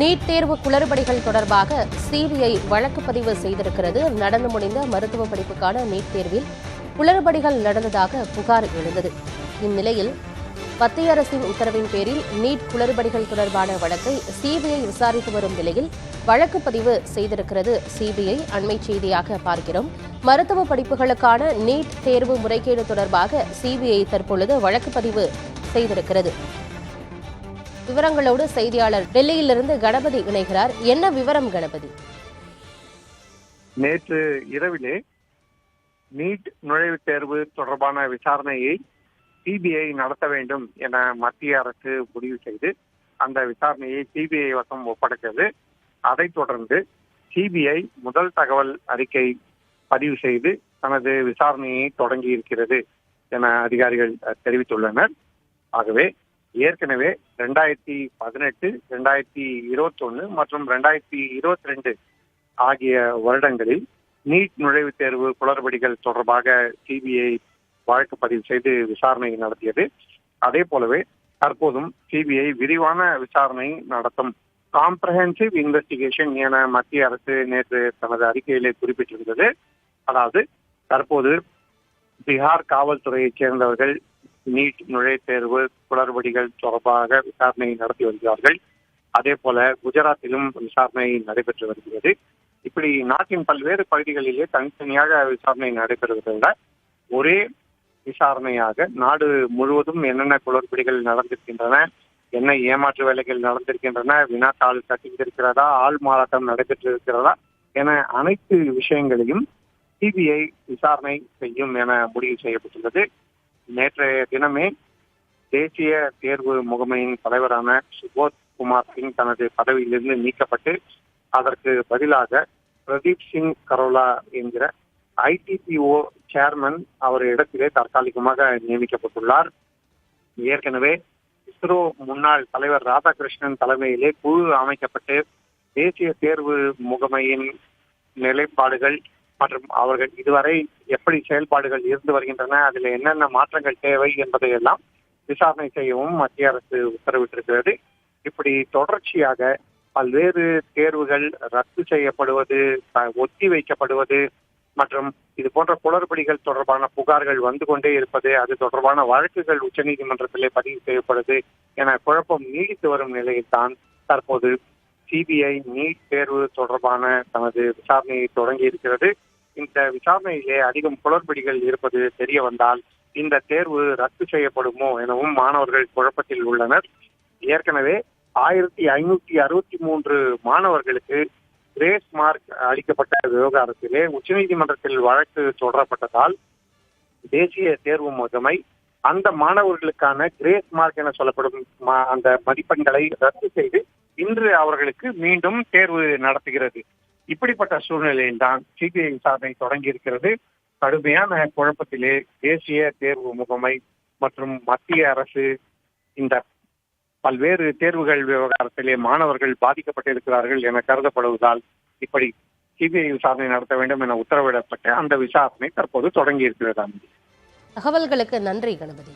NEET தேர்வு குளறுபடிகள் தொடர்பாக சிபிஐ வழக்கு பதிவு செய்திருக்கிறது. நடந்து முடிந்த மருத்துவ படிப்புக்கான நீட் தேர்வில் குளறுபடிகள் நடந்ததாக புகார் எழுந்தது. இந்நிலையில் மத்திய அரசின் உத்தரவின் பேரில் நீட் குளறுபடிகள் தொடர்பான வழக்கை சிபிஐ விசாரித்து வரும் நிலையில் வழக்கு பதிவு செய்திருக்கிறது சிபிஐ. அண்மை செய்தியாக பார்க்கிறோம். மருத்துவ படிப்புகளுக்கான நீட் தேர்வு முறைகேடு தொடர்பாக சிபிஐ தற்பொழுது வழக்கு பதிவு செய்திருக்கிறது. விவரங்களோடு செய்தியாளர் டெல்லியிலிருந்து கணபதி இணைகிறார். என்ன விவரம் கணபதி? நேற்று இரவிலே நீட் நுழைவுத் தேர்வு தொடர்பான விசாரணையை சிபிஐ நடத்த வேண்டும் என மத்திய அரசு முடிவு செய்து அந்த விசாரணையை சிபிஐ வசம் ஒப்படைத்தது. அதைத் தொடர்ந்து சிபிஐ முதல் தகவல் அறிக்கை பதிவு செய்து தனது விசாரணையை தொடங்கி இருக்கிறது என அதிகாரிகள் தெரிவித்துள்ளனர். ஆகவே ஏற்கனவே 2018, 2021 மற்றும் 2022 ஆகிய வருடங்களில் நீட் நுழைவுத் தேர்வு குளறுபடிகள் தொடர்பாக சிபிஐ வழக்கு பதிவு செய்து விசாரணை நடத்தியது. அதே போலவே தற்போதும் சிபிஐ விரிவான விசாரணை நடத்தும் காம்ப்ரஹென்சிவ் இன்வெஸ்டிகேஷன் என மத்திய அரசு நேற்று தனது அறிக்கையிலே குறிப்பிட்டிருந்தது. அதாவது தற்போது பீகார் காவல்துறையைச் சேர்ந்தவர்கள் நீட் நுழைவுத் தேர்வு குளறுபடிகள் தொடர்பாக விசாரணை நடத்தி வருகிறார்கள். அதே போல குஜராத்திலும் விசாரணை நடைபெற்று வருகிறது. இப்படி நாட்டின் பல்வேறு பகுதிகளிலே தனித்தனியாக விசாரணை நடைபெறுவதை விட ஒரே விசாரணையாக நாடு முழுவதும் என்னென்ன குளறுபடிகள் நடந்திருக்கின்றன, என்ன ஏமாற்று வேலைகள் நடந்திருக்கின்றன, வினாத்தாள் கட்டியிருக்கிறதா, ஆள் மாறாட்டம் நடைபெற்றிருக்கிறதா என அனைத்து விஷயங்களையும் சிபிஐ விசாரணை செய்யும் என முடிவு செய்யப்பட்டுள்ளது. நேற்றைய தினமே தேசிய தேர்வு முகமையின் தலைவரான சுபோத் குமார் சிங் தனது பதவியிலிருந்து நீக்கப்பட்டு அதற்கு பதிலாக பிரதீப் சிங் கரோலா என்கிற ஐடிபிஓ சேர்மன் அவர் இடத்திலே தற்காலிகமாக நியமிக்கப்பட்டுள்ளார். ஏற்கனவே இஸ்ரோ முன்னாள் தலைவர் ராதாகிருஷ்ணன் தலைமையிலே குழு அமைக்கப்பட்டு தேசிய தேர்வு முகமையின் நிலைப்பாடுகள் மற்றும் அவர்கள் இதுவரை எப்படி செயல்பாடுகள் இருந்து வருகின்றன, அதில் என்னென்ன மாற்றங்கள் தேவை என்பதை எல்லாம் விசாரணை செய்யவும் மத்திய அரசு உத்தரவிட்டிருக்கிறது. இப்படி தொடர்ச்சியாக பல்வேறு தேர்வுகள் ரத்து செய்யப்படுவது, ஒத்தி வைக்கப்படுவது மற்றும் இது போன்ற குளறுபடிகள் தொடர்பான புகார்கள் வந்து கொண்டே இருப்பது, அது தொடர்பான வழக்குகள் உச்சநீதிமன்றத்திலே பதிவு செய்யப்படுது என குழப்பம் நீடித்து வரும் நிலையில்தான் தற்போது சிபிஐ நீட் தேர்வு தொடர்பான தனது விசாரணையை தொடங்கி இருக்கிறது. இந்த விசாரணையிலே அதிகம் குளறுபடிகள் இருப்பது தெரிய வந்தால் இந்த தேர்வு ரத்து செய்யப்படுமோ எனவும் மாணவர்கள் குழப்பத்தில் உள்ளனர். ஏற்கனவே 1563 மாணவர்களுக்கு கிரேஸ் மார்க் அளிக்கப்பட்ட விவகாரத்திலே உச்சநீதிமன்றத்தில் வழக்கு தொடரப்பட்டதால் தேசிய தேர்வு முகமை அந்த மாணவர்களுக்கான கிரேஸ் மார்க் என சொல்லப்படும் அந்த மதிப்பெண்களை ரத்து செய்து இன்று அவர்களுக்கு மீண்டும் தேர்வு நடத்துகிறது. இப்படிப்பட்ட சூழ்நிலையில் தான் சிபிஐ விசாரணை தொடங்கி இருக்கிறது. கடுமையான குழப்பத்திலே தேசிய தேர்வு முகமை மற்றும் மத்திய அரசு இந்த பல்வேறு தேர்வுகள் விவகாரத்திலே மாணவர்கள் பாதிக்கப்பட்டிருக்கிறார்கள் என கருதப்படுவதால் இப்படி சிபிஐ விசாரணை நடத்த வேண்டும் என உத்தரவிடப்பட்ட அந்த விசாரணை தற்போது தொடங்கி இருக்கிறது. தகவல்களுக்கு நன்றி கணபதி.